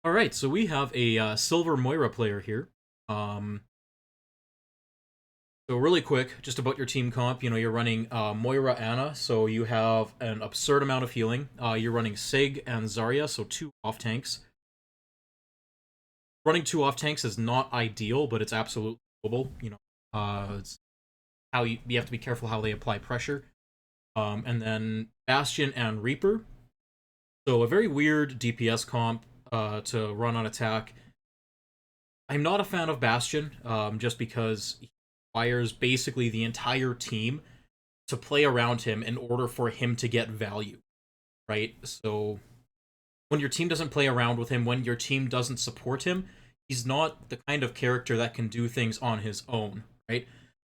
All right, so we have a silver Moira player here. Um, so really quick, just about your team comp. You're running Moira Anna, so you have an absurd amount of healing. You're running Sig and Zarya, so two off tanks. Running two off tanks is not ideal, but it's absolutely doable. It's how you have to be careful how they apply pressure. And then Bastion and Reaper. So a very weird DPS comp to run on attack. I'm not a fan of Bastion, just because he requires basically the entire team to play around him in order for him to get value, right? So when your team doesn't play around with him, when your team doesn't support him, he's not the kind of character that can do things on his own, right?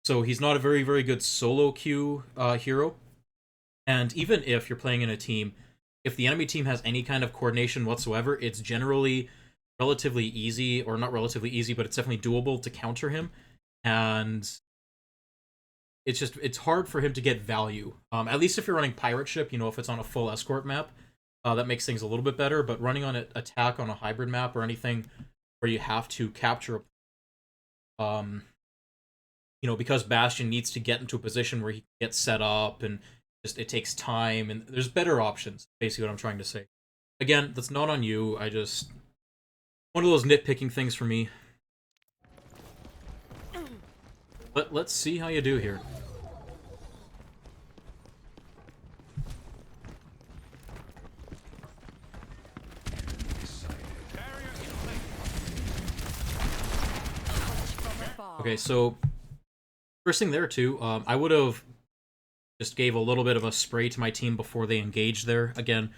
So he's not a very, very good solo queue hero. And even if you're playing in a team, if the enemy team has any kind of coordination whatsoever, it's generally relatively easy, or not relatively easy, but it's definitely doable to counter him. And it's hard for him to get value. At least if you're running pirate ship, if it's on a full escort map, that makes things a little bit better. But running on an attack on a hybrid map or anything where you have to capture, because Bastion needs to get into a position where he can get set up, and just it takes time, and there's better options. Basically, what I'm trying to say. Again, that's not on you. One of those nitpicking things for me. But let's see how you do here. Okay, so first thing there too, I would have just gave a little bit of a spray to my team before they engaged there. Again,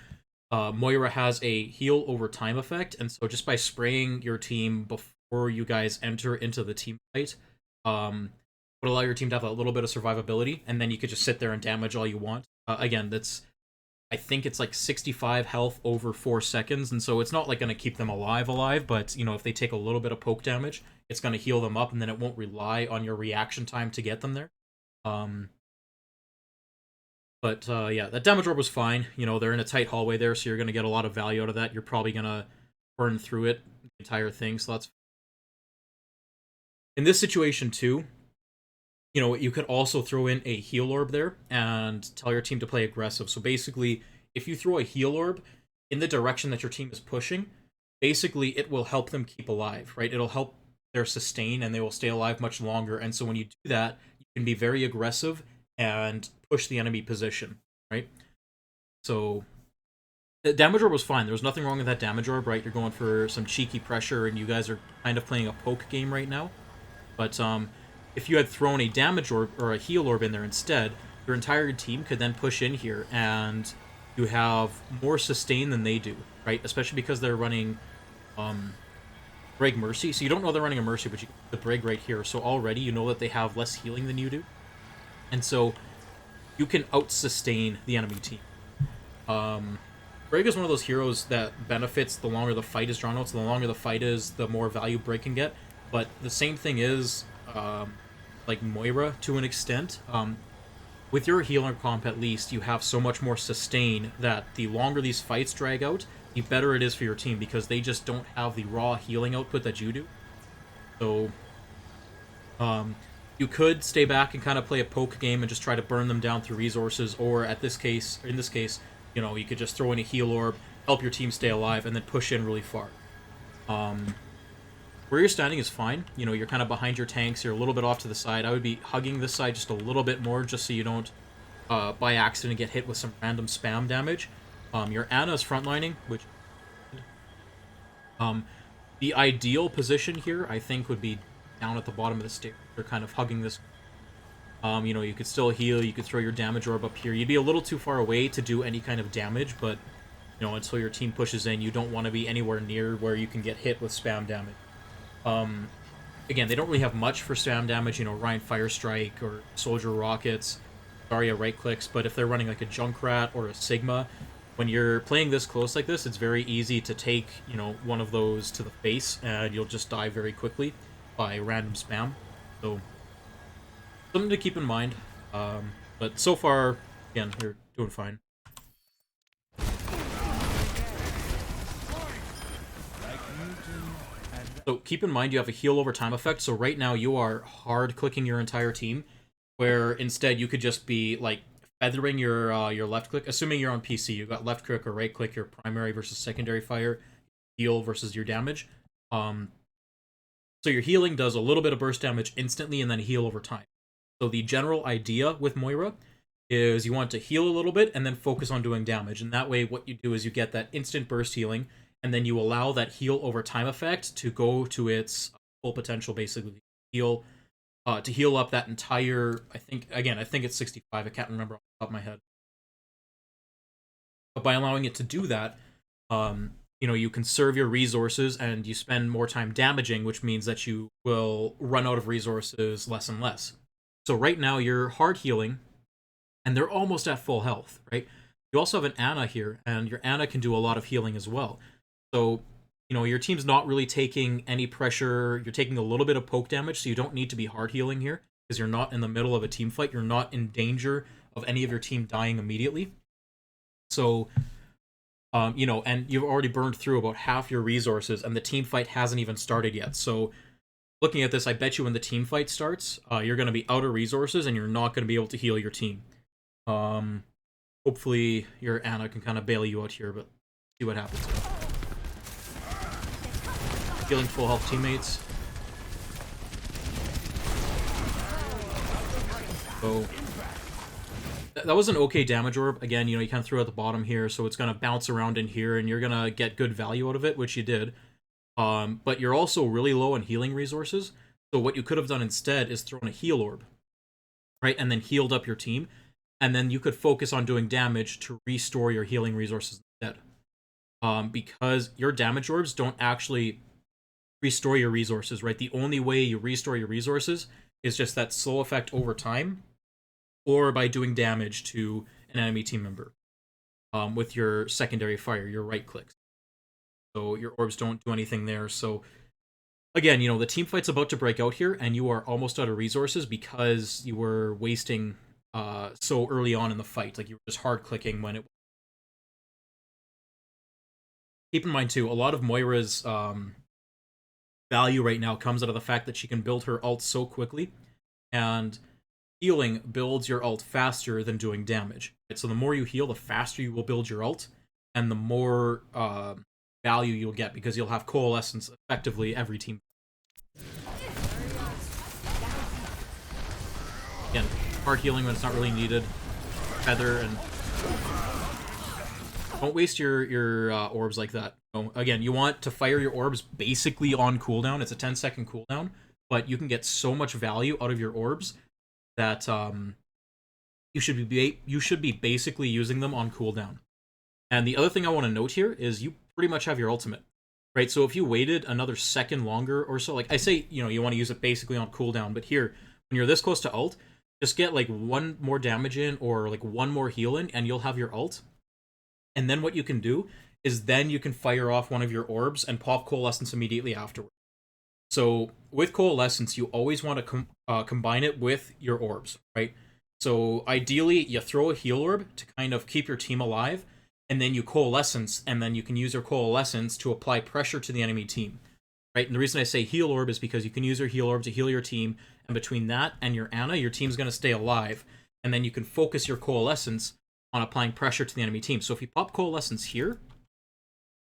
Moira has a heal over time effect, and so just by spraying your team before you guys enter into the team fight, would allow your team to have a little bit of survivability, and then you could just sit there and damage all you want. Again, I think it's like 65 health over 4 seconds, and so it's not like going to keep them alive, but if they take a little bit of poke damage, it's going to heal them up, and then it won't rely on your reaction time to get them there. But yeah, that damage orb was fine. They're in a tight hallway there, so you're going to get a lot of value out of that. You're probably going to burn through it, the entire thing, so that's... In this situation, too, you could also throw in a heal orb there and tell your team to play aggressive. So basically, if you throw a heal orb in the direction that your team is pushing, basically it will help them keep alive, right? It'll help their sustain, and they will stay alive much longer. And so when you do that, you can be very aggressive and push the enemy position, right? So the damage orb was fine. There was nothing wrong with that damage orb, right? You're going for some cheeky pressure, and you guys are kind of playing a poke game right now. But if you had thrown a damage orb or a heal orb in there instead, your entire team could then push in here, and you have more sustain than they do, right? Especially because they're running Brig Mercy. So you don't know they're running a Mercy, but you get the Brig right here. So already you know that they have less healing than you do. And so you can out-sustain the enemy team. Brig is one of those heroes that benefits the longer the fight is drawn out. So the longer the fight is, the more value Brig can get. But the same thing is... like Moira to an extent. With your healer comp, at least, you have so much more sustain that the longer these fights drag out, the better it is for your team, because they just don't have the raw healing output that you do. So, you could stay back and kind of play a poke game and just try to burn them down through resources, or in this case, you could just throw in a heal orb, help your team stay alive, and then push in really far. Where you're standing is fine. You're kind of behind your tanks. You're a little bit off to the side. I would be hugging this side just a little bit more, just so you don't, by accident, get hit with some random spam damage. Your Anna's frontlining, which... the ideal position here, I think, would be down at the bottom of the stairs. You're kind of hugging this... you could still heal. You could throw your damage orb up here. You'd be a little too far away to do any kind of damage, but, until your team pushes in, you don't want to be anywhere near where you can get hit with spam damage. Again, they don't really have much for spam damage, Ryan Firestrike or Soldier Rockets, Zarya right clicks, but if they're running like a Junkrat or a Sigma, when you're playing this close like this, it's very easy to take, one of those to the face, and you'll just die very quickly by random spam. So, something to keep in mind. But so far, again, you're doing fine. So keep in mind you have a heal over time effect, so right now you are hard clicking your entire team, where instead you could just be like feathering your left click, assuming you're on PC, you've got left click or right click, your primary versus secondary fire, heal versus your damage. So your healing does a little bit of burst damage instantly and then heal over time. So the general idea with Moira is you want to heal a little bit and then focus on doing damage. And that way what you do is you get that instant burst healing, and then you allow that heal over time effect to go to its full potential, basically heal to heal up that entire, I think it's 65, I can't remember off the top of my head. But by allowing it to do that, you conserve your resources and you spend more time damaging, which means that you will run out of resources less and less. So right now you're hard healing, and they're almost at full health, right? You also have an Ana here, and your Ana can do a lot of healing as well. So, your team's not really taking any pressure. You're taking a little bit of poke damage, so you don't need to be hard healing here, because you're not in the middle of a team fight. You're not in danger of any of your team dying immediately. So, and you've already burned through about half your resources, and the team fight hasn't even started yet. So, looking at this, I bet you when the team fight starts, you're going to be out of resources, and you're not going to be able to heal your team. Hopefully your Ana can kind of bail you out here, but see what happens. Healing full health teammates. So that was an okay damage orb. Again, you kind of threw it at the bottom here, so it's going to bounce around in here, and you're going to get good value out of it, which you did. But you're also really low on healing resources, so what you could have done instead is thrown a heal orb, right, and then healed up your team, and then you could focus on doing damage to restore your healing resources instead. Because your damage orbs don't actually restore your resources, right? The only way you restore your resources is just that slow effect over time, or by doing damage to an enemy team member with your secondary fire, your right clicks. So your orbs don't do anything there. So again, the team fight's about to break out here, and you are almost out of resources because you were wasting so early on in the fight. Like, you were just hard clicking when it. Keep in mind too, a lot of Moira's value right now comes out of the fact that she can build her ult so quickly, and healing builds your ult faster than doing damage. Right? So the more you heal, the faster you will build your ult, and the more value you'll get, because you'll have coalescence effectively every team. Again, hard healing when it's not really needed. Feather, and don't waste your orbs like that. Again, you want to fire your orbs basically on cooldown. It's a 10-second cooldown, but you can get so much value out of your orbs that you should be basically using them on cooldown. And the other thing I want to note here is you pretty much have your ultimate, right? So if you waited another second longer or so, like I say, you want to use it basically on cooldown, but here, when you're this close to ult, just get like one more damage in or like one more heal in, and you'll have your ult. And then what you can do is then you can fire off one of your orbs and pop Coalescence immediately afterward. So with Coalescence, you always want to combine it with your orbs, right? So ideally, you throw a heal orb to kind of keep your team alive, and then you Coalescence, and then you can use your Coalescence to apply pressure to the enemy team, right? And the reason I say heal orb is because you can use your heal orb to heal your team, and between that and your Ana, your team's going to stay alive, and then you can focus your Coalescence on applying pressure to the enemy team. So if you pop Coalescence here,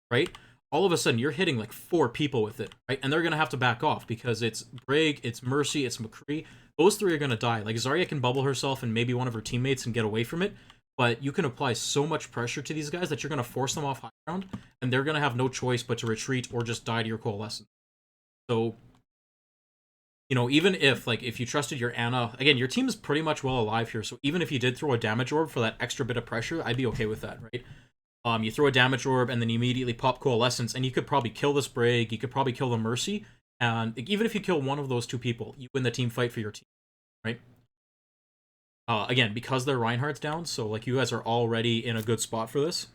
right, all of a sudden you're hitting like 4 people with it, right? And they're going to have to back off because it's Brig, it's Mercy, it's McCree. Those 3 are going to die. Like, Zarya can bubble herself and maybe one of her teammates and get away from it, but you can apply so much pressure to these guys that you're going to force them off high ground, and they're going to have no choice but to retreat or just die to your Coalescence. So, even if you trusted your Ana, again, your team is pretty much well alive here, so even if you did throw a damage orb for that extra bit of pressure, I'd be okay with that, right? You throw a damage orb and then you immediately pop Coalescence, and you could probably kill this Brig, you could probably kill the Mercy, and even if you kill one of those 2 people, you win the team fight for your team, right? Again, because their Reinhardt's down, so like you guys are already in a good spot for this.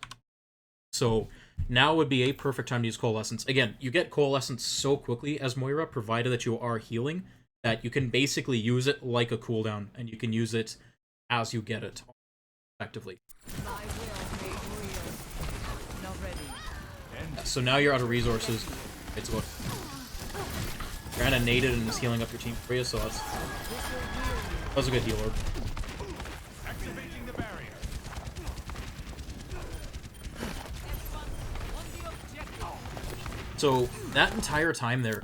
So now would be a perfect time to use Coalescence. Again, you get Coalescence so quickly as Moira, provided that you are healing, that you can basically use it like a cooldown, and you can use it as you get it effectively. So now you're out of resources. It's about You're kinda naded and is healing up your team for you, so that was a good heal orb. Activating the barrier. So that entire time there,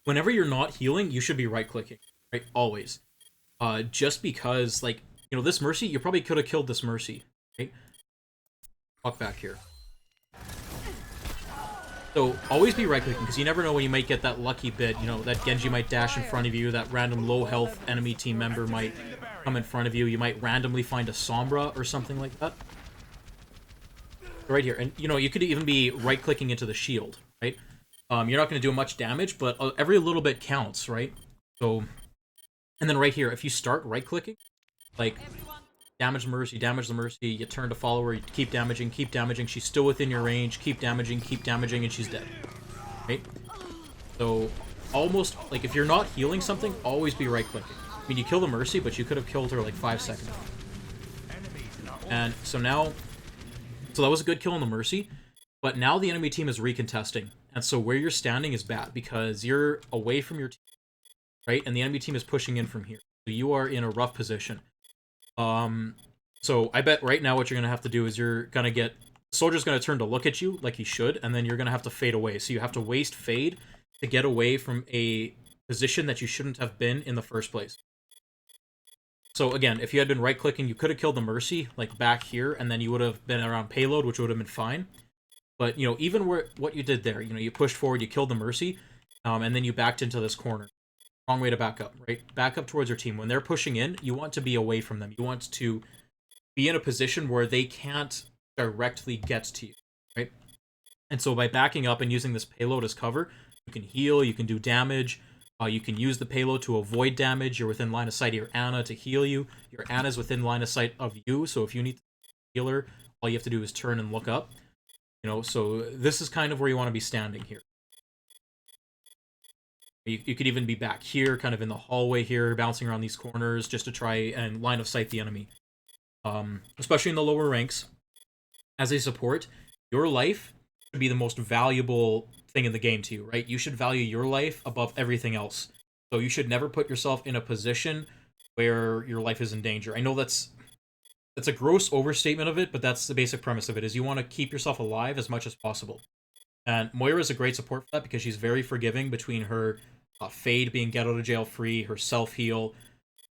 whenever you're not healing, you should be right-clicking, right? Always. Just because, like, you know, this Mercy, you probably could have killed this Mercy, right? Walk back here. So always be right-clicking, because you never know when you might get that lucky bit. You know, that Genji might dash in front of you, that random low-health enemy team member might come in front of you, you might randomly find a Sombra or something like that. Right here, and you know, you could even be right-clicking into the shield, right? You're not going to do much damage, but every little bit counts, right? So, and then right here, if you start right-clicking, like, damage the Mercy, you turn to follower, you keep damaging, she's still within your range, keep damaging, and she's dead, right? So, almost, like, if you're not healing something, always be right-clicking. I mean, you kill the Mercy, but you could have killed her, like, 5 seconds. And so now, so that was a good kill on the Mercy, but now the enemy team is recontesting, and so where you're standing is bad, because you're away from your team, right? And the enemy team is pushing in from here. So you are in a rough position. So I bet right now what you're going to have to do is you're going to get... Soldier's going to turn to look at you, like he should, and then you're going to have to fade away. So you have to waste fade to get away from a position that you shouldn't have been in the first place. So again, if you had been right-clicking, you could have killed the Mercy, like back here, and then you would have been around payload, which would have been fine. But, you know, even what you did there, you know, you pushed forward, you killed the Mercy, and then you backed into this corner. Wrong way to back up, right? Back up towards your team. When they're pushing in, you want to be away from them. You want to be in a position where they can't directly get to you, right? And so by backing up and using this payload as cover, you can heal, you can do damage, you can use the payload to avoid damage. You're within line of sight of your Ana to heal you. Your Ana's within line of sight of you, so if you need to heal her, all you have to do is turn and look up. You know, so this is kind of where you want to be standing here. You could even be back here, kind of in the hallway here, bouncing around these corners, just to try and line of sight the enemy. Especially in the lower ranks. As a support, your life should be the most valuable thing in the game to you, right? You should value your life above everything else. So you should never put yourself in a position where your life is in danger. I know that's a gross overstatement of it, but that's the basic premise of it, is you want to keep yourself alive as much as possible. And Moira is a great support for that, because she's very forgiving between her Fade being get out of jail free, her self-heal,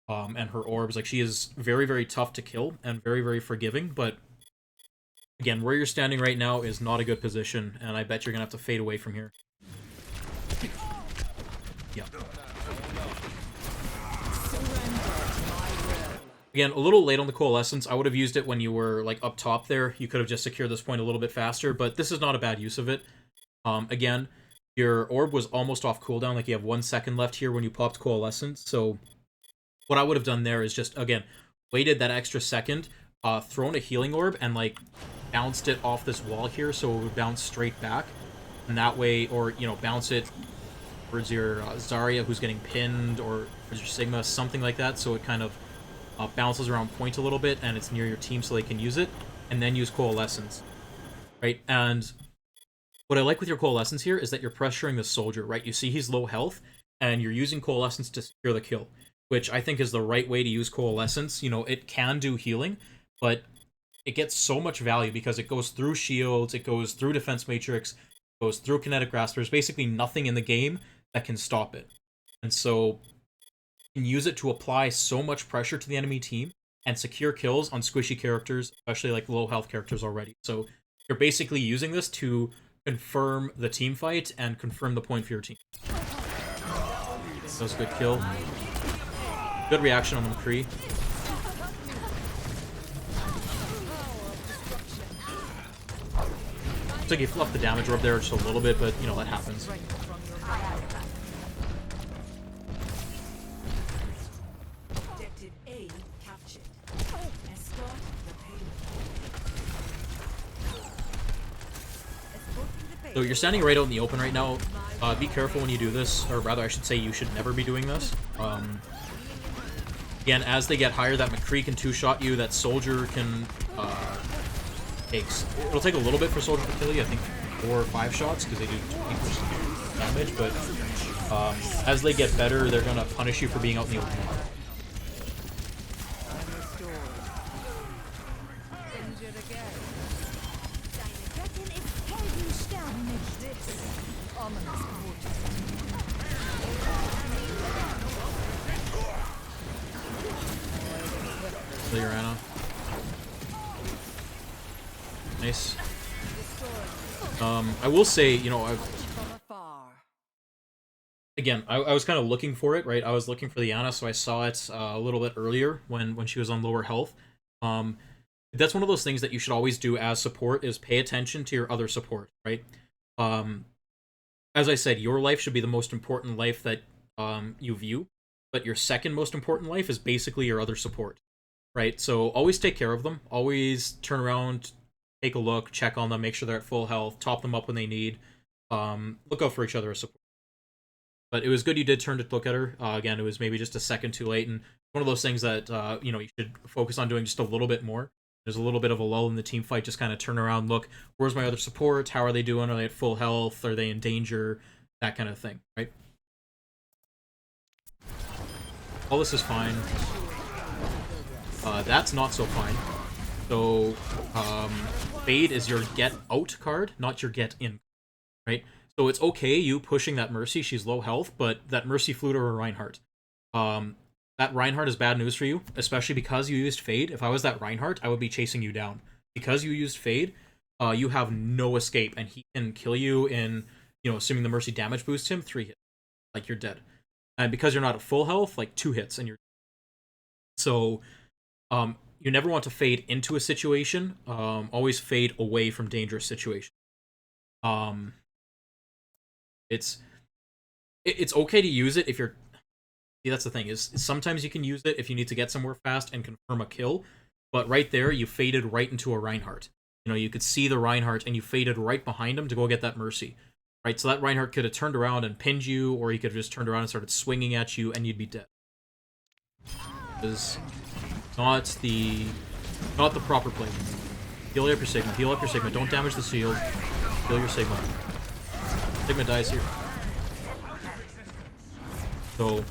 and her orbs. Like, she is very, very tough to kill and very, very forgiving, but again, where you're standing right now is not a good position, and I bet you're going to have to fade away from here. Yeah. Again, a little late on the Coalescence. I would have used it when you were, like, up top there. You could have just secured this point a little bit faster, but this is not a bad use of it. Again, your orb was almost off cooldown, like you have 1 second left here when you popped Coalescence, so what I would have done there is just, again, waited that extra second, thrown a healing orb, and, like, bounced it off this wall here, so it would bounce straight back, and that way, or, you know, bounce it towards your Zarya, who's getting pinned, or towards your Sigma, something like that, so it kind of bounces around point a little bit, and it's near your team so they can use it, and then use Coalescence, right? And what I like with your Coalescence here is that you're pressuring the Soldier, right? You see he's low health, and you're using Coalescence to secure the kill, which I think is the right way to use Coalescence. You know, it can do healing, but it gets so much value because it goes through shields, it goes through defense matrix, it goes through kinetic grasp. There's basically nothing in the game that can stop it. And so you can use it to apply so much pressure to the enemy team and secure kills on squishy characters, especially like low health characters already. So you're basically using this to confirm the team fight and confirm the point for your team. That was a good kill. Good reaction on the McCree. Looks like he fluffed the damage orb there just a little bit, but you know, that happens. So you're standing right out in the open right now. Be careful when you do this, or rather I should say you should never be doing this. Again, as they get higher, that McCree can two-shot you, that Soldier can... it'll take a little bit for Soldier to kill you. I think 4 or 5 shots because they do 20% damage, but as they get better, they're gonna punish you for being out in the open. Kill your Ana. Nice. I will say, you know, again, I was kind of looking for it, right? I was looking for the Ana, so I saw it a little bit earlier when she was on lower health. That's one of those things that you should always do as support, is pay attention to your other support, right? As I said, your life should be the most important life that you view, but your second most important life is basically your other support, right? So always take care of them. Always turn around, take a look, check on them, make sure they're at full health, top them up when they need. Look out for each other as support. But it was good you did turn to look at her. Again, it was maybe just a second too late, and one of those things that you know, you should focus on doing just a little bit more. There's a little bit of a lull in the team fight. Just kind of turn around, look, where's my other support? How are they doing? Are they at full health? Are they in danger? That kind of thing, right? All this is fine. That's not so fine. So, Fade is your get out card, not your get in, right? So it's okay you pushing that Mercy, she's low health, but that Mercy flew to her Reinhardt. That Reinhardt is bad news for you, especially because you used Fade. If I was that Reinhardt, I would be chasing you down. Because you used Fade, you have no escape, and he can kill you in, you know, assuming the Mercy damage boosts him, 3 hits. Like, you're dead. And because you're not at full health, like 2 hits, and you're dead. So, you never want to fade into a situation. Always fade away from dangerous situations. It's okay to use it if you're... See, that's the thing, is sometimes you can use it if you need to get somewhere fast and confirm a kill, but right there, you faded right into a Reinhardt. You know, you could see the Reinhardt, and you faded right behind him to go get that Mercy. Right, so that Reinhardt could have turned around and pinned you, or he could have just turned around and started swinging at you, and you'd be dead. Is not the proper play. Heal up your Sigma. Heal up your Sigma. Don't damage the shield. Heal your Sigma. Sigma dies here. So,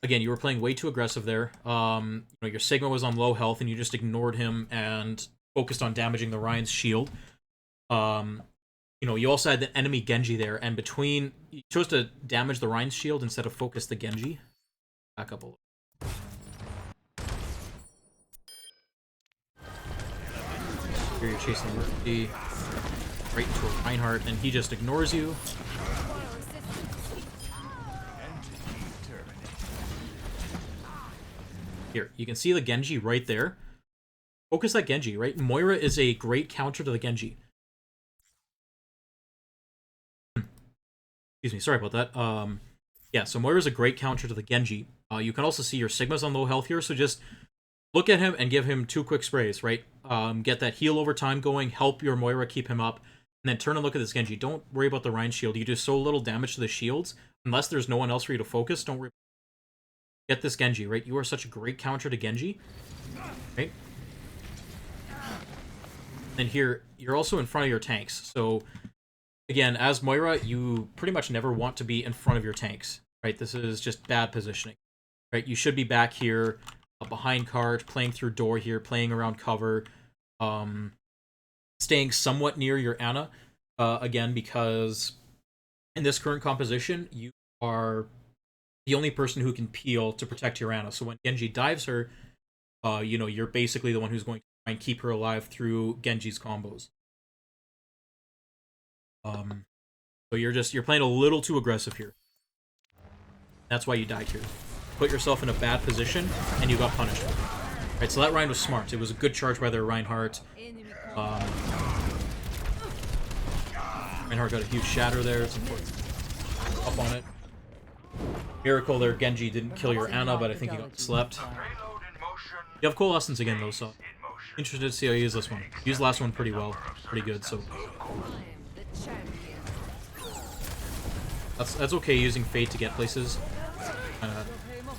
again, you were playing way too aggressive there. You know, your Sigma was on low health, and you just ignored him and focused on damaging the Ryan's shield. You know, you also had the enemy Genji there, and between... You chose to damage the Ryan's shield instead of focus the Genji. Back up a little. Here you're chasing Mercy right into a Reinhardt, and he just ignores you. Here, you can see the Genji right there. Focus that Genji, right? Moira is a great counter to the Genji. Excuse me, sorry about that. Yeah, so Moira's a great counter to the Genji. You can also see your Sigma's on low health here, so just look at him and give him 2 quick sprays, right? Get that heal over time going, help your Moira keep him up, and then turn and look at this Genji. Don't worry about the Rhine shield. You do so little damage to the shields. Unless there's no one else for you to focus, don't worry. Get this Genji, right? You are such a great counter to Genji, right? And here, you're also in front of your tanks, so... Again, as Moira, you pretty much never want to be in front of your tanks, right? This is just bad positioning, right? You should be back here, behind cart, playing through door here, playing around cover, staying somewhat near your Ana, again, because in this current composition, you are the only person who can peel to protect your Ana. So when Genji dives her, you know, you're basically the one who's going to try and keep her alive through Genji's combos. So you're playing a little too aggressive here. That's why you died here. Put yourself in a bad position, and you got punished. Right, so that Ryan was smart. It was a good charge by their Reinhardt. Reinhardt got a huge shatter there. It's important. Up on it. Miracle there, Genji didn't kill your Ana, but I think he got slept. You have Coalescence again, though, so... Interested to see how you use this one. You used the last one pretty well. Pretty good, so... That's okay using Fate to get places.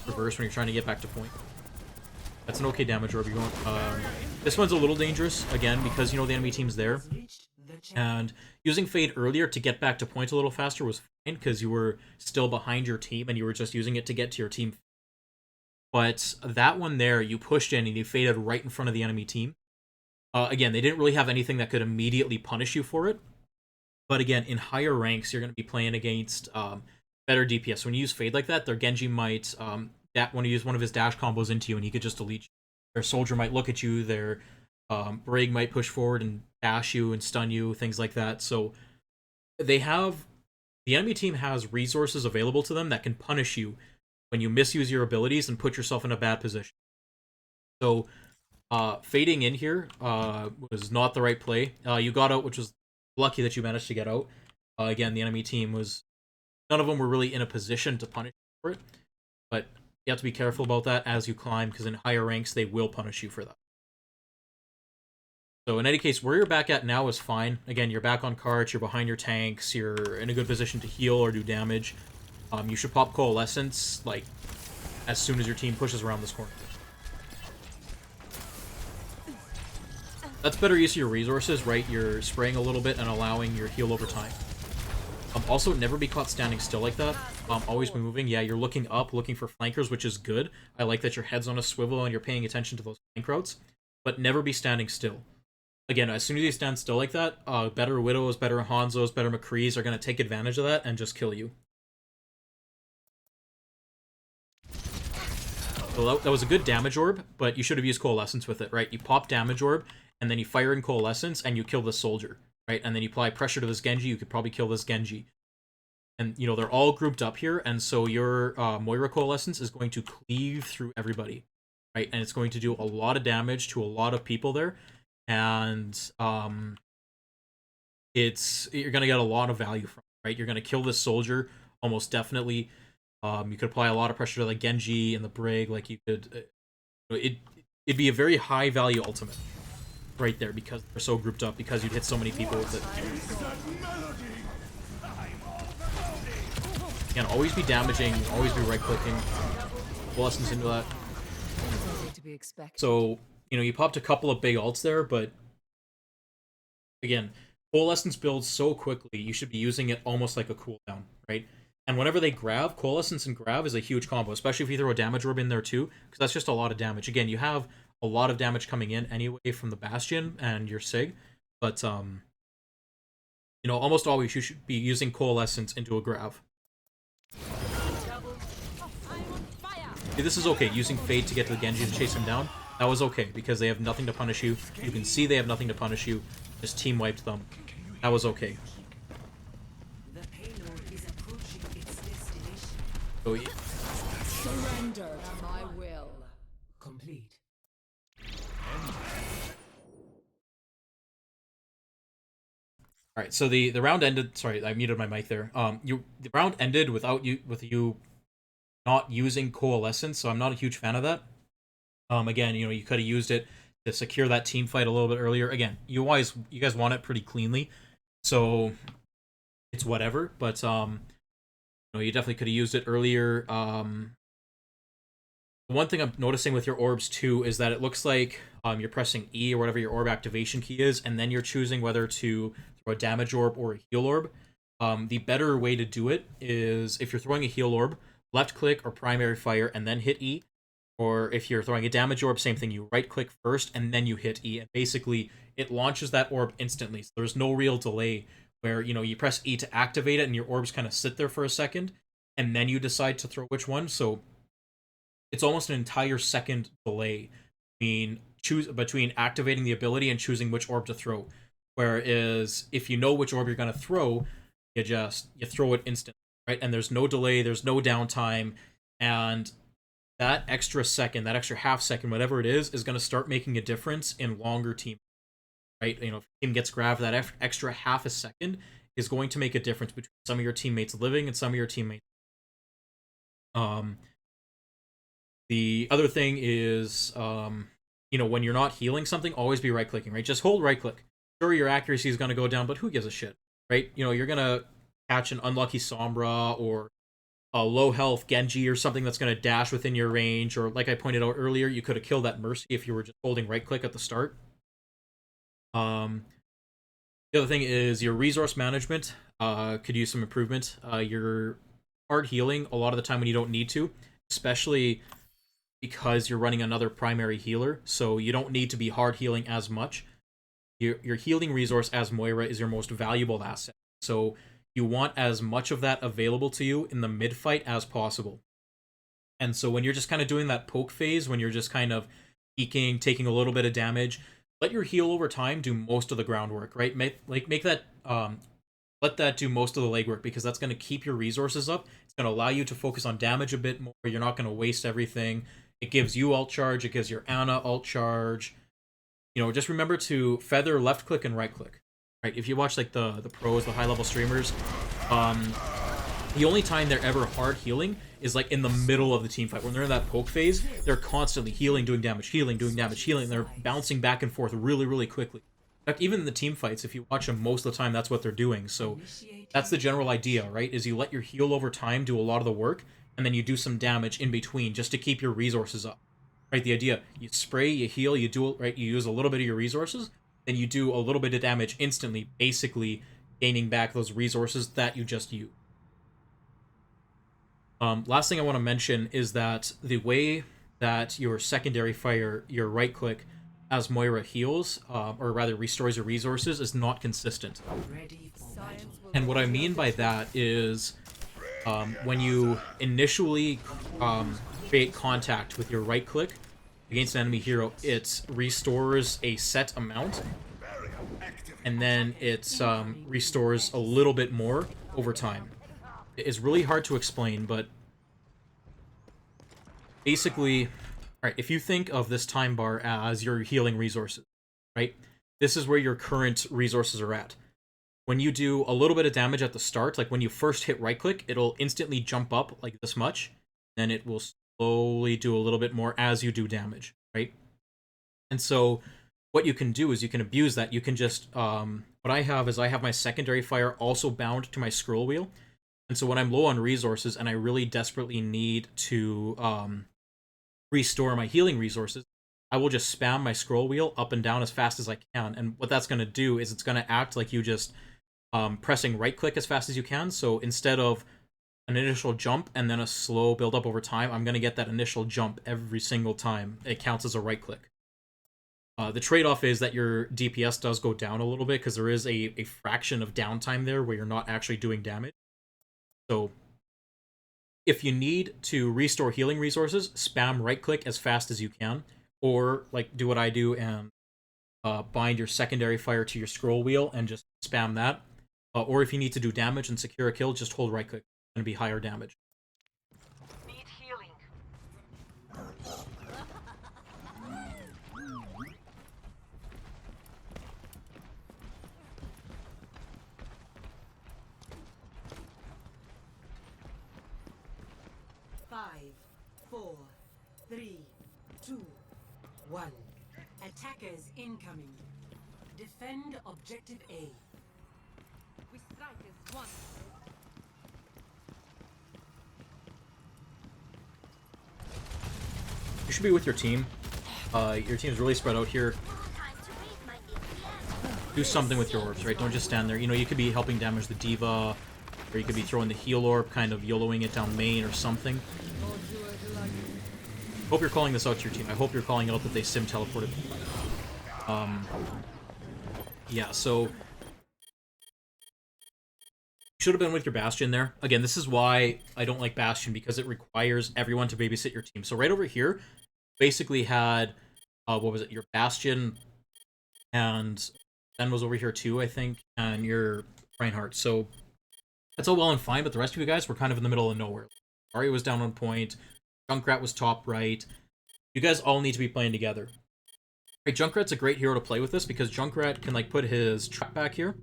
Reverse when you're trying to get back to point. That's an okay damage orb. You're going. This one's a little dangerous, again, because you know the enemy team's there. And using Fade earlier to get back to point a little faster was fine because you were still behind your team and you were just using it to get to your team. But that one there, you pushed in and you faded right in front of the enemy team. Again, they didn't really have anything that could immediately punish you for it. But again, in higher ranks, you're going to be playing against better DPS. When you use Fade like that, their Genji might want to use one of his dash combos into you and he could just delete you. Their soldier might look at you, their Brig might push forward and dash you and stun you, things like that. So the enemy team has resources available to them that can punish you when you misuse your abilities and put yourself in a bad position. So fading in here was not the right play. You got out, which was lucky that you managed to get out. Again, the enemy team none of them were really in a position to punish you for it, but you have to be careful about that as you climb, because in higher ranks they will punish you for that. So in any case, where you're back at now is fine. Again, you're back on carts, you're behind your tanks, you're in a good position to heal or do damage. You should pop Coalescence like as soon as your team pushes around this corner. That's better use of your resources, right? You're spraying a little bit and allowing your heal over time. Also, never be caught standing still like that. Always be moving. Yeah, you're looking up, looking for flankers, which is good. I like that your head's on a swivel and you're paying attention to those flank routes. But never be standing still. Again, as soon as you stand still like that, better Widows, better Hanzos, better McCrees are going to take advantage of that and just kill you. So that was a good damage orb, but you should have used Coalescence with it, right? You pop damage orb, and then you fire in Coalescence, and you kill the soldier, right? And then you apply pressure to this Genji, you could probably kill this Genji. And, you know, they're all grouped up here, and so your Moira Coalescence is going to cleave through everybody, right? And it's going to do a lot of damage to a lot of people there, and you're going to get a lot of value from it, right? You're going to kill this soldier, almost definitely. You could apply a lot of pressure to the Genji and the Brig, like you could... it'd be a very high value ultimate right there because they're so grouped up, because you'd hit so many people with it. Again, always be damaging, always be right-clicking. Lessons into that. So, you know, you popped a couple of big ults there, but again, Coalescence builds so quickly, you should be using it almost like a cooldown, right? And whenever they grab, Coalescence and grab is a huge combo, especially if you throw a damage orb in there too, because that's just a lot of damage. Again, you have a lot of damage coming in anyway from the Bastion and your Sig, but you know, almost always you should be using Coalescence into a grab. See, this is okay, using Fade to get to the Genji to chase him down. That was okay, because they have nothing to punish you. You can see they have nothing to punish you. Just team wiped them. That was okay. So, yeah. Surrender my will. Complete. All right, so the round ended. Sorry, I muted my mic there. The round ended with you not using Coalescence, so I'm not a huge fan of that. Again, you know, you could have used it to secure that team fight a little bit earlier. Again, you guys want it pretty cleanly, so it's whatever. But you know, you definitely could have used it earlier. One thing I'm noticing with your orbs too is that it looks like you're pressing E or whatever your orb activation key is, and then you're choosing whether to throw a damage orb or a heal orb. The better way to do it is if you're throwing a heal orb, left click or primary fire and then hit E. Or if you're throwing a damage orb, same thing, you right click first and then you hit E, and basically it launches that orb instantly. So there's no real delay where, you know, you press E to activate it and your orbs kind of sit there for a second and then you decide to throw which one. So it's almost an entire second delay between activating the ability and choosing which orb to throw. Whereas if you know which orb you're going to throw, you throw it instantly, right? And there's no delay, there's no downtime, and that extra second, that extra half second, whatever it is going to start making a difference in longer team, right? You know, if your team gets grabbed, that extra half a second is going to make a difference between some of your teammates living and some of your teammates. The other thing is, you know, when you're not healing something, always be right-clicking, right? Just hold right-click. Sure, your accuracy is going to go down, but who gives a shit, right? You know, you're going to catch an unlucky Sombra or a low health Genji or something that's going to dash within your range, or like I pointed out earlier, you could have killed that Mercy if you were just holding right click at the start. The The other thing is your resource management could use some improvement. Your hard healing, a lot of the time when you don't need to, especially because you're running another primary healer, so you don't need to be hard healing as much. Your healing resource as Moira is your most valuable asset, so you want as much of that available to you in the mid fight as possible. And so when you're just kind of doing that poke phase, when you're just kind of peeking, taking a little bit of damage, let your heal over time do most of the groundwork, right? Make that let that do most of the legwork, because that's going to keep your resources up. It's going to allow you to focus on damage a bit more. You're not going to waste everything. It gives you alt charge. It gives your Ana alt charge. You know, just remember to feather left click and right click. Right? If you watch like the pros, the high level streamers, the only time they're ever hard healing is like in the middle of the team fight. When they're in that poke phase, they're constantly healing, doing damage, healing, doing damage, healing. They're bouncing back and forth really, really quickly. In fact, even in the team fights, if you watch them, most of the time that's what they're doing. So that's the general idea, right? Is you let your heal over time do a lot of the work, and then you do some damage in between just to keep your resources up. Right? The idea, you spray, you heal, you do it, right? You use a little bit of your resources, then you do a little bit of damage instantly, basically gaining back those resources that you just used. Last thing I want to mention is that the way that your secondary fire, your right click, as Moira heals, or rather restores your resources, is not consistent. And what I mean by that is when you initially create contact with your right click against an enemy hero, it restores a set amount, and then it restores a little bit more over time. It's really hard to explain, but basically, alright, if you think of this time bar as your healing resources, right? This is where your current resources are at. When you do a little bit of damage at the start, like when you first hit right click, it'll instantly jump up like this much, then it will slowly do a little bit more as you do damage, right? And so what you can do is you can abuse that. You can just, what I have is I have my secondary fire also bound to my scroll wheel. And so when I'm low on resources and I really desperately need to restore my healing resources, I will just spam my scroll wheel up and down as fast as I can. And what that's going to do is it's going to act like you just pressing right click as fast as you can. So instead of an initial jump and then a slow build up over time, I'm going to get that initial jump every single time. It counts as a right click. The trade-off is that your DPS does go down a little bit because there is a fraction of downtime there where you're not actually doing damage. So if you need to restore healing resources, spam right click as fast as you can, or like do what I do and bind your secondary fire to your scroll wheel and just spam that. Or if you need to do damage and secure a kill, just hold right click. It's going to be higher damage. Need healing. 5, 4, 3, 2, 1. Attackers incoming. Defend objective A. We strike as one. You should be with your team. Your team's really spread out here. Do something with your orbs, right? Don't just stand there. You know, you could be helping damage the diva, or you could be throwing the heal orb, kind of YOLOing it down main or something. Hope you're calling this out to your team. I hope you're calling out that they sim teleported. Yeah, so should have been with your Bastion there. Again, this is why I don't like Bastion, because it requires everyone to babysit your team. So right over here, basically had, what was it, your Bastion, and Ben was over here too, I think, and your Reinhardt. So that's all well and fine, but the rest of you guys were kind of in the middle of nowhere. Arya was down on point, Junkrat was top right. You guys all need to be playing together. Right, Junkrat's a great hero to play with this, because Junkrat can like put his trap back here,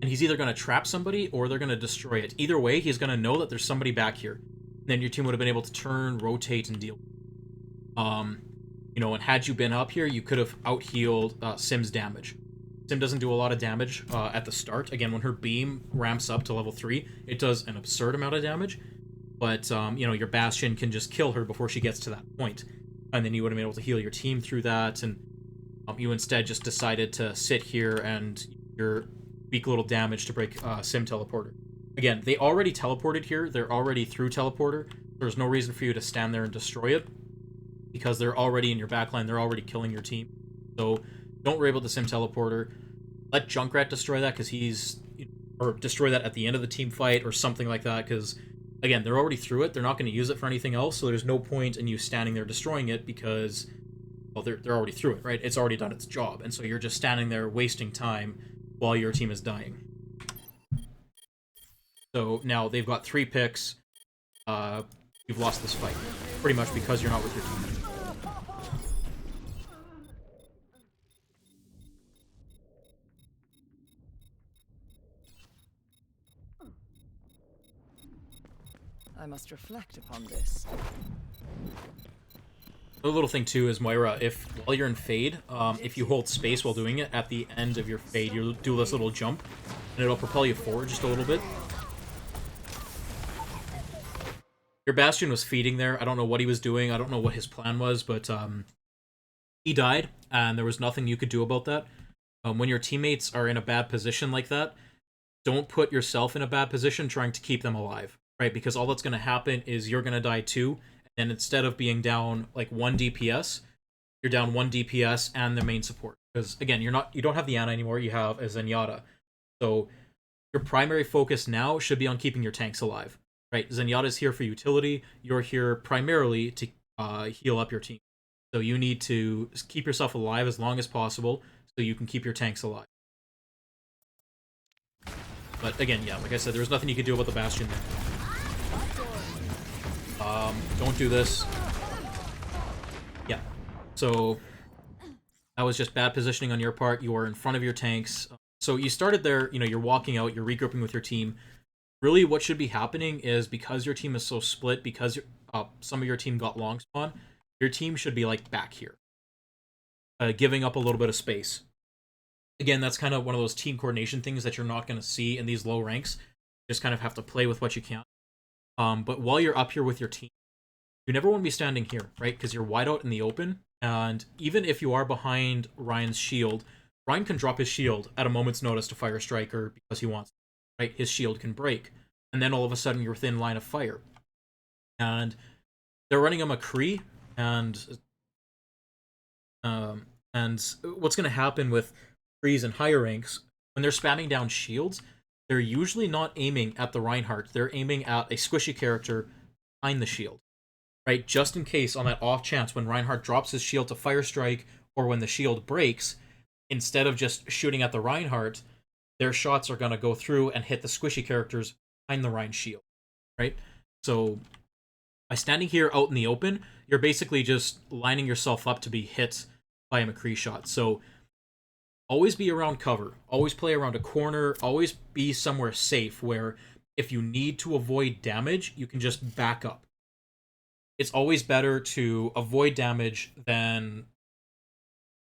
and he's either going to trap somebody or they're going to destroy it. Either way, he's going to know that there's somebody back here. And then your team would have been able to turn, rotate, and deal. You know, and had you been up here, you could have out-healed Sim's damage. Sim doesn't do a lot of damage at the start. Again, when her beam ramps up to level 3, it does an absurd amount of damage. But, you know, your Bastion can just kill her before she gets to that point. And then you would have been able to heal your team through that, and you instead just decided to sit here and your weak little damage to break Sim Teleporter. Again, they already teleported here. They're already through Teleporter. There's no reason for you to stand there and destroy it because they're already in your backline. They're already killing your team. So don't worry about the Sim Teleporter. Let Junkrat destroy that because or destroy that at the end of the team fight or something like that because, again, they're already through it. They're not going to use it for anything else, so there's no point in you standing there destroying it because, well, they're already through it, right? It's already done its job, and so you're just standing there wasting time while your team is dying. So now they've got 3 picks. You've lost this fight, pretty much because you're not with your team. I must reflect upon this. The little thing too is Moira, if while you're in Fade, if you hold space while doing it, at the end of your Fade, you'll do this little jump, and it'll propel you forward just a little bit. Your Bastion was feeding there. I don't know what he was doing. I don't know what his plan was, but he died, and there was nothing you could do about that. When your teammates are in a bad position like that, don't put yourself in a bad position trying to keep them alive, right? Because all that's going to happen is you're going to die too, and instead of being down like 1 DPS, you're down 1 DPS and the main support. Because again, you don't have the Ana anymore. You have a Zenyatta, so your primary focus now should be on keeping your tanks alive. Right, Zenyatta's here for utility. You're here primarily to heal up your team. So you need to keep yourself alive as long as possible so you can keep your tanks alive. But again, yeah, like I said, there's nothing you can do about the Bastion there. Don't do this. Yeah, so that was just bad positioning on your part. You are in front of your tanks. So you started there, you're walking out, you're regrouping with your team. Really, what should be happening is because your team is so split, because some of your team got long spawn, your team should be like back here, giving up a little bit of space. Again, that's kind of one of those team coordination things that you're not going to see in these low ranks. You just kind of have to play with what you can. But while you're up here with your team, you never want to be standing here, right? Because you're wide out in the open, and even if you are behind Ryan's shield, Ryan can drop his shield at a moment's notice to fire a striker because he wants. Right, his shield can break, and then all of a sudden you're within line of fire. And they're running a McCree, and what's going to happen with Crees and higher ranks when they're spamming down shields? They're usually not aiming at the Reinhardt. They're aiming at a squishy character behind the shield, right? Just in case, on that off chance when Reinhardt drops his shield to fire strike, or when the shield breaks, instead of just shooting at the Reinhardt, their shots are going to go through and hit the squishy characters behind the Rhine shield, right? So by standing here out in the open, you're basically just lining yourself up to be hit by a McCree shot. So always be around cover, always play around a corner, always be somewhere safe where if you need to avoid damage, you can just back up. It's always better to avoid damage than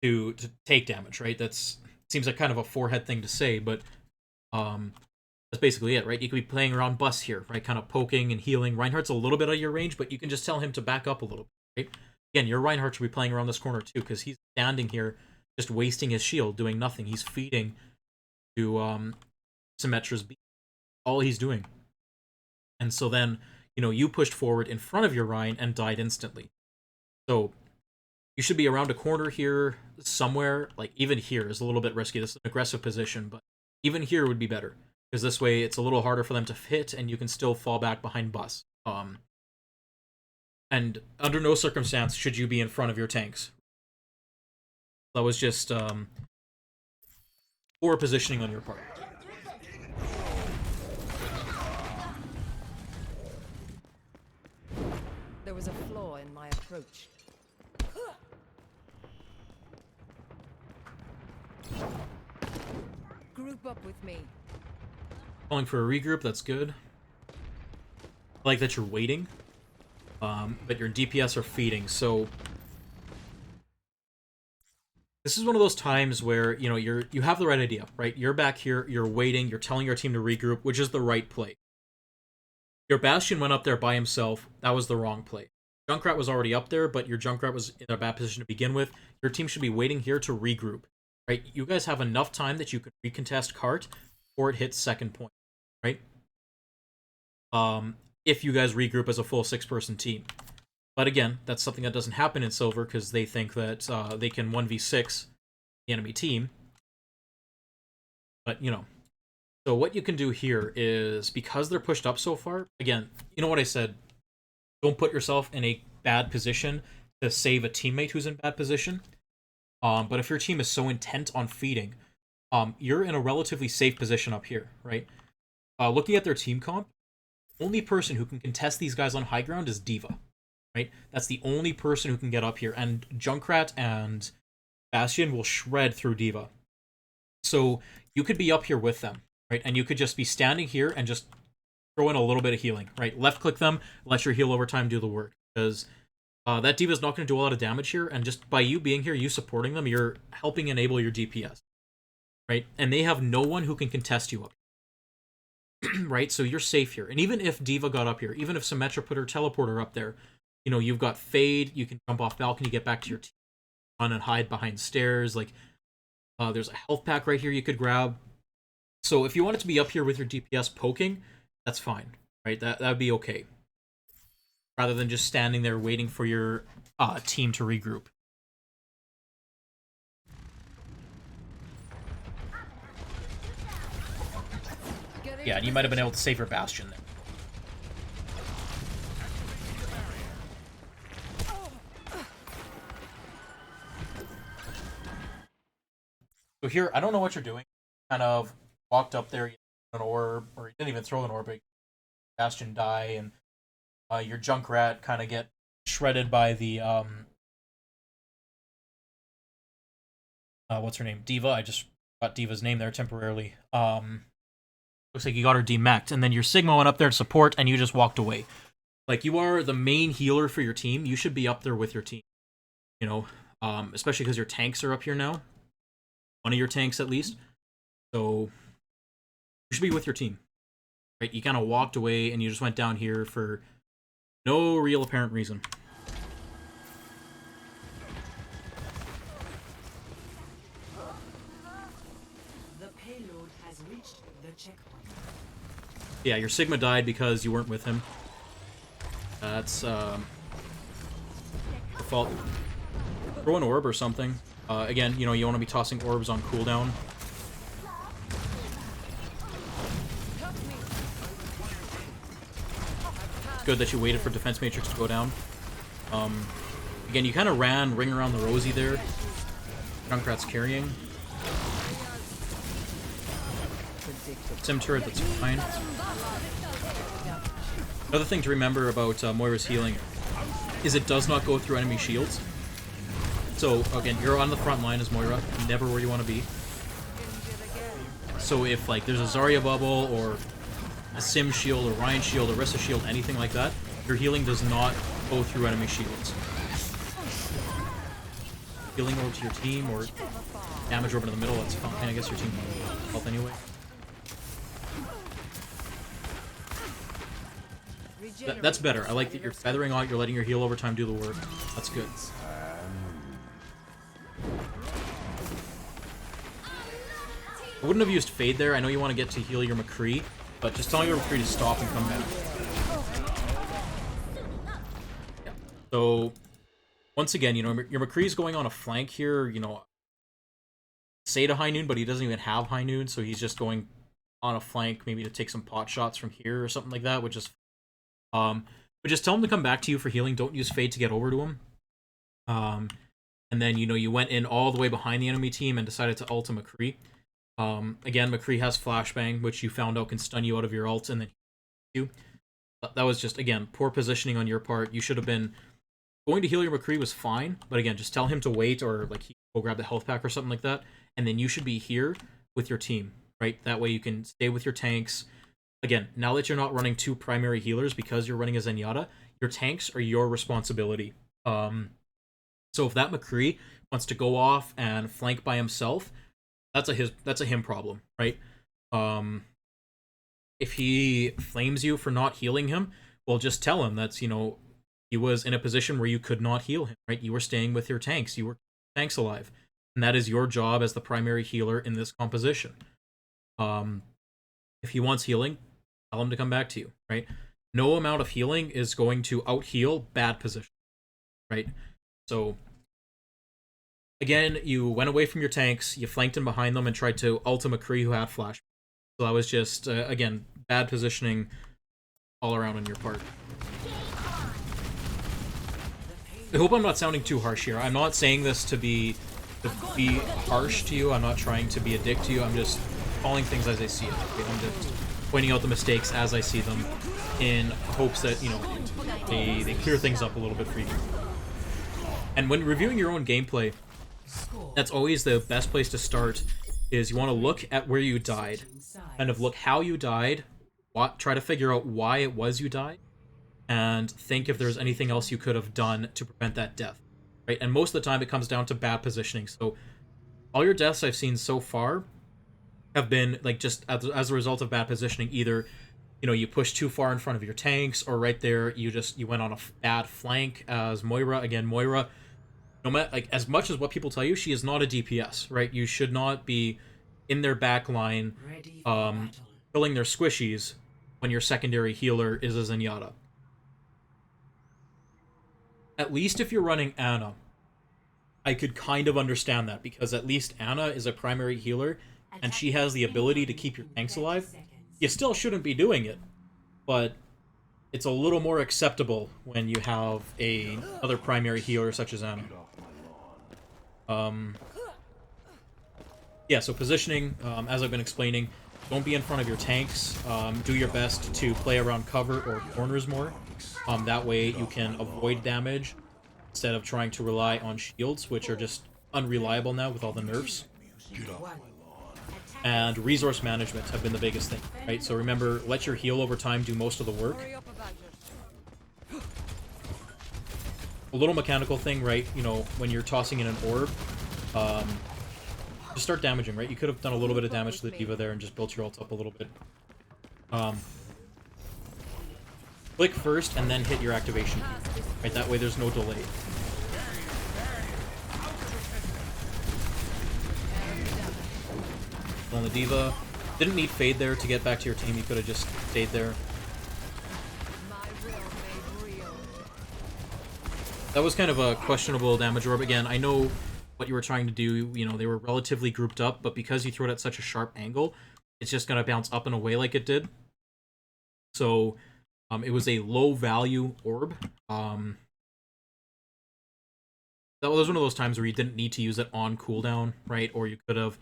to take damage, right? That's seems like kind of a forehead thing to say, but that's basically it, right? You could be playing around Bus here, right? Kind of poking and healing. Reinhardt's a little bit out of your range, but you can just tell him to back up a little bit, right? Again, your Reinhardt should be playing around this corner too, because he's standing here just wasting his shield, doing nothing. He's feeding to Symmetra's beat. All he's doing. And so then, you pushed forward in front of your Rhine and died instantly. So you should be around a corner here somewhere. Like, even here is a little bit risky. This is an aggressive position, but even here would be better. Because this way, it's a little harder for them to hit, and you can still fall back behind Bus. And under no circumstance should you be in front of your tanks. That was just poor positioning on your part. There was a flaw in my approach. Group up with me. Calling for a regroup, that's good. I like that you're waiting. But your DPS are feeding, so this is one of those times where, you have the right idea, right? You're back here, you're waiting, you're telling your team to regroup, which is the right play. Your Bastion went up there by himself, that was the wrong play. Junkrat was already up there, but your Junkrat was in a bad position to begin with. Your team should be waiting here to regroup, right? You guys have enough time that you can recontest cart before it hits second point, right? If you guys regroup as a full 6-person team. But again, that's something that doesn't happen in Silver because they think that they can 1v6 the enemy team. But, you know. So what you can do here is, because they're pushed up so far, again, you know what I said, don't put yourself in a bad position to save a teammate who's in bad position. But if your team is so intent on feeding, you're in a relatively safe position up here, right? Looking at their team comp, only person who can contest these guys on high ground is D.Va, right? That's the only person who can get up here, and Junkrat and Bastion will shred through D.Va. So you could be up here with them, right? And you could just be standing here and just throw in a little bit of healing, right? Left click them, let your heal over time do the work, because that D.Va's not going to do a lot of damage here, and just by you being here, you supporting them, you're helping enable your DPS, right? And they have no one who can contest you up, right? So you're safe here. And even if D.Va got up here, even if Symmetra put her teleporter up there, you know, you've got Fade, you can jump off balcony, get back to your team, run and hide behind stairs, like, there's a health pack right here you could grab. So if you wanted to be up here with your DPS poking, that's fine, right? That would be okay. Rather than just standing there waiting for your team to regroup. Yeah, and you might have been able to save your Bastion there. So here, I don't know what you're doing. Kind of walked up there, you threw an orb, or you didn't even throw an orb, but Bastion die, and your Junkrat kind of get shredded by the what's her name? D.Va. I just got D.Va's name there temporarily. Looks like you got her demeched, and then your Sigma went up there to support, and you just walked away. Like, you are the main healer for your team. You should be up there with your team. You know, especially because your tanks are up here now. One of your tanks, at least. So, you should be with your team. Right? You kind of walked away, and you just went down here for no real apparent reason. The payload has reached the checkpoint. Yeah, your Sigma died because you weren't with him. That's, your fault. Throw an orb or something. Again, you know, you want to be tossing orbs on cooldown. It's good that you waited for Defense Matrix to go down. Again, you kind of ran ring around the rosy there. Junkrat's carrying. Sim turret, that's fine. Another thing to remember about Moira's healing is it does not go through enemy shields. So, again, you're on the front line as Moira, never where you want to be. So if, like, there's a Zarya bubble, or a Sim shield, or Ryan shield, or Rissa shield, anything like that, your healing does not go through enemy shields. Healing over to your team, or damage over to the middle, that's fine. I guess your team health anyway. That's better. I like that you're feathering out, you're letting your heal over time do the work. That's good. I wouldn't have used Fade there. I know you want to get to heal your McCree, but just telling your McCree to stop and come back. Yeah. So, once again, you know, your McCree's going on a flank here, you know, say to High Noon, but he doesn't even have High Noon, so he's just going on a flank, maybe to take some pot shots from here or something like that, which is but just tell him to come back to you for healing. Don't use Fade to get over to him. And then, you know, you went in all the way behind the enemy team and decided to ult a McCree. Again, McCree has Flashbang, which you found out can stun you out of your ult and then you. That was just, again, poor positioning on your part. You should have been... Going to heal your McCree was fine, but again, just tell him to wait, or like he go grab the health pack or something like that, and then you should be here with your team, right? That way you can stay with your tanks. Again, now that you're not running 2 primary healers because you're running a Zenyatta, your tanks are your responsibility. So if that McCree wants to go off and flank by himself, that's a him problem, right? If he flames you for not healing him, well, just tell him that's, you know, he was in a position where you could not heal him, right? You were staying with your tanks. You were tanks alive. And that is your job as the primary healer in this composition. If he wants healing, tell him to come back to you, right? No amount of healing is going to out-heal bad position, right? So, again, you went away from your tanks, you flanked in behind them, and tried to ult a McCree who had flash. So that was just, again, bad positioning all around on your part. I hope I'm not sounding too harsh here. I'm not saying this to be harsh to you. I'm not trying to be a dick to you. I'm just calling things as I see it. Okay? I'm just pointing out the mistakes as I see them in hopes that, you know, they clear things up a little bit for you. And when reviewing your own gameplay, that's always the best place to start, is you want to look at where you died, kind of look how you died, try to figure out why it was you died, and think if there's anything else you could have done to prevent that death, right? And most of the time it comes down to bad positioning. So all your deaths I've seen so far have been like just as a result of bad positioning. Either, you know, you pushed too far in front of your tanks, or right there you went on a bad flank as Moira. Again, Moira, no matter, like, as much as what people tell you, she is not a DPS, right? You should not be in their back line killing their squishies when your secondary healer is a Zenyatta. At least if you're running Ana, I could kind of understand that, because at least Ana is a primary healer and she has the ability to keep your tanks alive. You still shouldn't be doing it, but it's a little more acceptable when you have another primary healer such as Ana. Yeah, so positioning, as I've been explaining, don't be in front of your tanks. Do your best to play around cover or corners more. That way you can avoid damage instead of trying to rely on shields, which are just unreliable now with all the nerfs. And resource management have been the biggest thing, right? So remember, let your heal over time do most of the work. A little mechanical thing, right? You know, when you're tossing in an orb, just start damaging, right? You could have done a little bit of damage to the D.Va there and just built your ult up a little bit. Click first and then hit your activation key, right? That way there's no delay. On the D.Va, didn't need Fade there to get back to your team. You could have just stayed there. That was kind of a questionable damage orb. Again, I know what you were trying to do. You know, they were relatively grouped up, but because you throw it at such a sharp angle, it's just going to bounce up and away like it did. So, it was a low-value orb. That was one of those times where you didn't need to use it on cooldown, right? Or you could have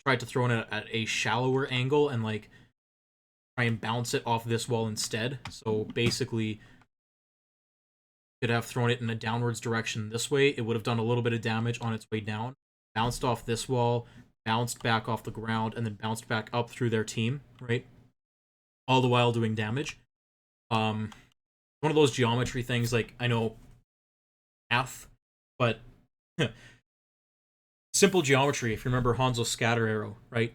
tried to throw it at a shallower angle and, like, try and bounce it off this wall instead. So, basically, could have thrown it in a downwards direction this way. It would have done a little bit of damage on its way down, bounced off this wall, bounced back off the ground, and then bounced back up through their team, right? All the while doing damage. One of those geometry things, like, I know math, but simple geometry, if you remember Hanzo's scatter arrow, right?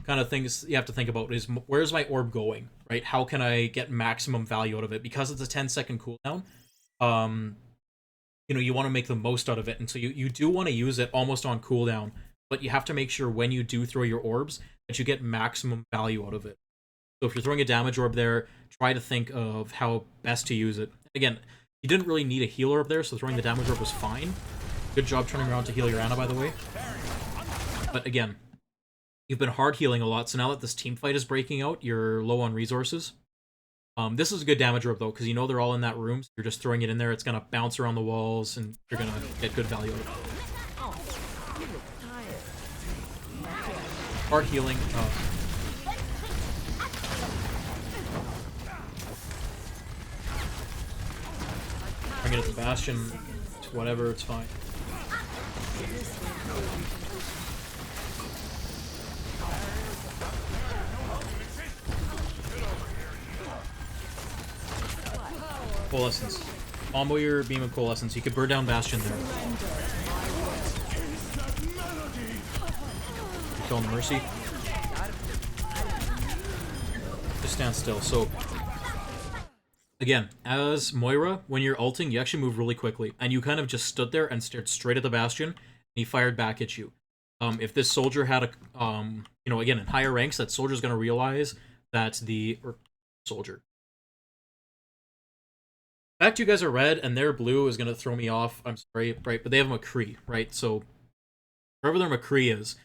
Kind of things you have to think about is, where's my orb going, right? How can I get maximum value out of it? Because it's a 10-second cooldown, you know, you want to make the most out of it, and so you do want to use it almost on cooldown, but you have to make sure when you do throw your orbs that you get maximum value out of it. So if you're throwing a damage orb there, try to think of how best to use it. Again, you didn't really need a heal orb there, so throwing the damage orb was fine. Good job turning around to heal your Ana, by the way. But again, you've been hard healing a lot, so now that this team fight is breaking out, you're low on resources. This is a good damage orb, though, because you know they're all in that room, so you're just throwing it in there, it's going to bounce around the walls, and you're going to get good value out of it. Hard healing. Bring it at the Bastion, whatever, it's fine. Coalescence. Combo your beam of coalescence. You could burn down Bastion there. You kill the Mercy. Just stand still. So, again, as Moira, when you're ulting, you actually move really quickly. And you kind of just stood there and stared straight at the Bastion he fired back at you. If this soldier had a, again, in higher ranks, that soldier's going to realize that soldier. The fact you guys are red and they're blue is going to throw me off. I'm sorry, right? But they have a McCree, right? So wherever their McCree is,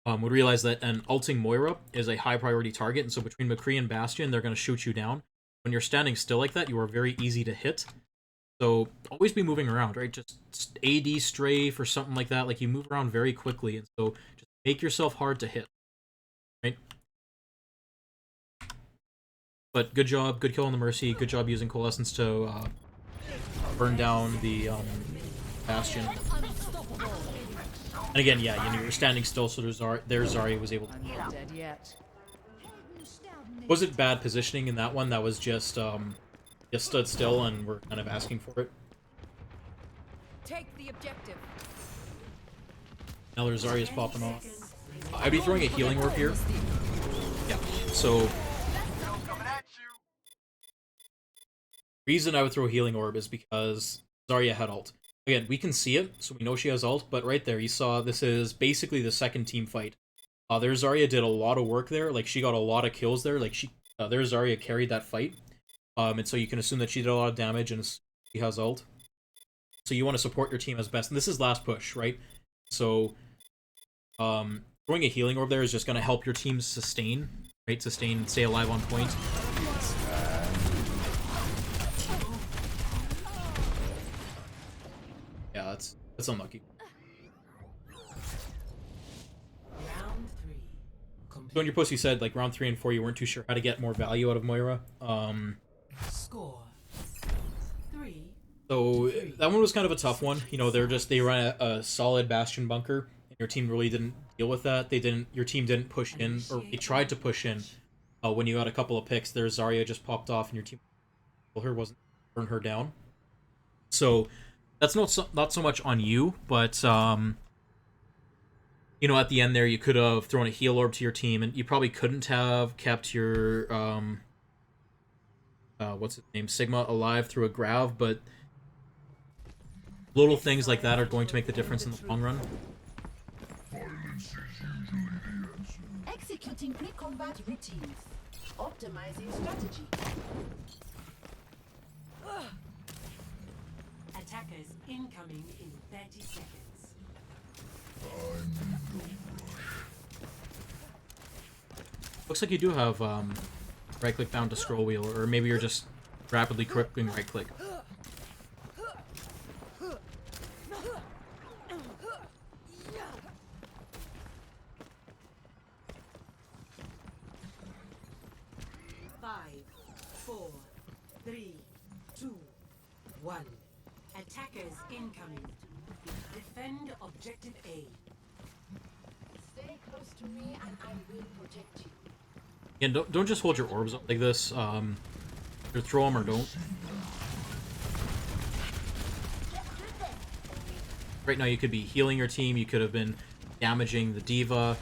would realize that an ulting Moira is a high priority target, and so between McCree and Bastion, they're going to shoot you down. When you're standing still like that, you are very easy to hit. So always be moving around, right? Just AD strafe or something like that. Like, you move around very quickly, and so just make yourself hard to hit, right? But good job, good kill on the Mercy. Good job using Coalescence to burn down the Bastion. And again, yeah, you were standing still, so Zarya was able to. I'm not dead yet. Was it bad positioning in that one? That was just stood still and we're kind of asking for it. Take the objective. Now there's Zarya's popping off. I'd be throwing a healing orb here. Yeah, so reason I would throw a healing orb is because Zarya had ult. Again, we can see it, so we know she has ult, but right there, you saw this is basically the second team fight. Their Zarya did a lot of work there, like, she got a lot of kills there, like, their Zarya carried that fight. And so you can assume that she did a lot of damage and she has ult. So you want to support your team as best, and this is last push, right? So, throwing a healing orb there is just going to help your team sustain, right? Sustain, stay alive on point. Yeah, that's unlucky. Round 3. So in your post you said, like, round 3 and 4 you weren't too sure how to get more value out of Moira. Score 3. So that one was kind of a tough one. You know, they ran a solid Bastion bunker, and your team really didn't deal with that. Your team didn't push in, or they tried to push in. When you had a couple of picks, their Zarya just popped off, and your team wasn't burn her down. So that's not so much on you, but you know, at the end there, you could have thrown a heal orb to your team, and you probably couldn't have kept your what's his name, Sigma, alive through a grav, but little things like that are going to make the difference in the long run. Executing pre-combat routines. Optimizing strategy. Attackers incoming in 30 seconds. Looks like you do have right-click bound to scroll wheel, or maybe you're just rapidly clicking right-click. Five, 4, 3, 2, 1. Attackers incoming. Defend objective A. Stay close to me and I will protect you. Again, don't just hold your orbs up like this. Either throw them or don't. Right now you could be healing your team, you could have been damaging the D.Va.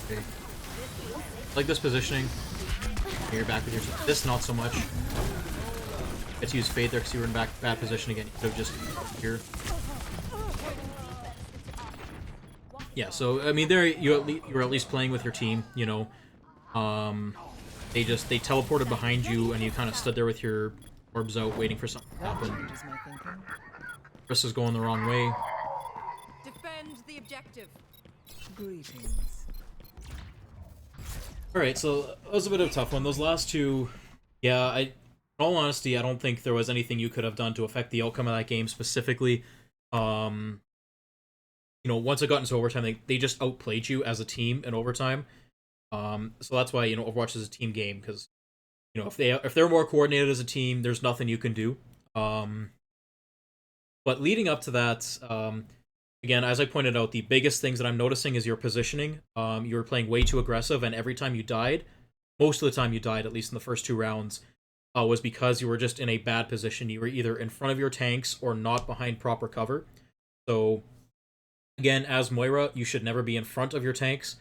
Okay. Like this positioning. You're back with your team. This not so much. Let's use Fade there because you were in bad position again. You could have just here. Yeah, so I mean, there you were at least playing with your team. You know, they teleported behind you, and you kind of stood there with your orbs out, waiting for something to happen. Chris is going the wrong way. Defend the objective. Greetings. All right, so that was a bit of a tough one. Those last two, yeah, in all honesty, I don't think there was anything you could have done to affect the outcome of that game specifically. You know, once it got into overtime, they just outplayed you as a team in overtime. So that's why, you know, Overwatch is a team game, because, you know, if they're more coordinated as a team, there's nothing you can do. But leading up to that, again, as I pointed out, the biggest things that I'm noticing is your positioning. You were playing way too aggressive, and every time you died, most of the time you died, at least in the first 2 rounds, was because you were just in a bad position. You were either in front of your tanks or not behind proper cover. So, again, as Moira, you should never be in front of your tanks.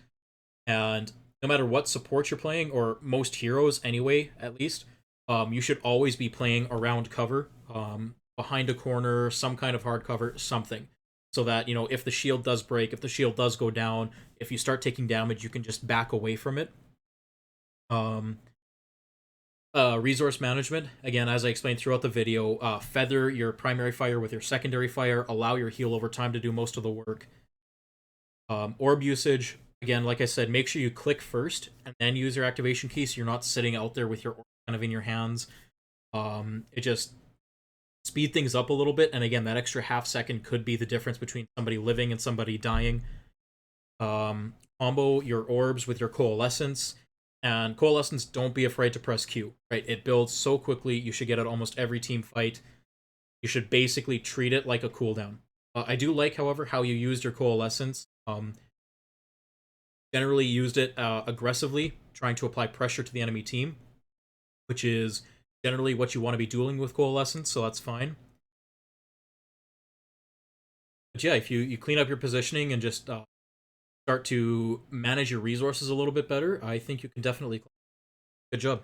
And no matter what support you're playing, or most heroes anyway, at least, you should always be playing around cover, behind a corner, some kind of hard cover, something. So that, if the shield does break, if the shield does go down, if you start taking damage, you can just back away from it. Resource management, again, as I explained throughout the video, feather your primary fire with your secondary fire, allow your heal over time to do most of the work. Orb usage, again, like I said, make sure you click first and then use your activation key so you're not sitting out there with your orb kind of in your hands. It just speed things up a little bit, and again, that extra half second could be the difference between somebody living and somebody dying. Combo your orbs with your coalescence, and coalescence, don't be afraid to press Q, right? It builds so quickly, you should get it almost every team fight. You should basically treat it like a cooldown. I do like, however, how you used your coalescence. Generally used it aggressively, trying to apply pressure to the enemy team, which is generally what you want to be dueling with coalescence, so that's fine. But yeah, if you clean up your positioning and just start to manage your resources a little bit better, I think you can definitely. Good job.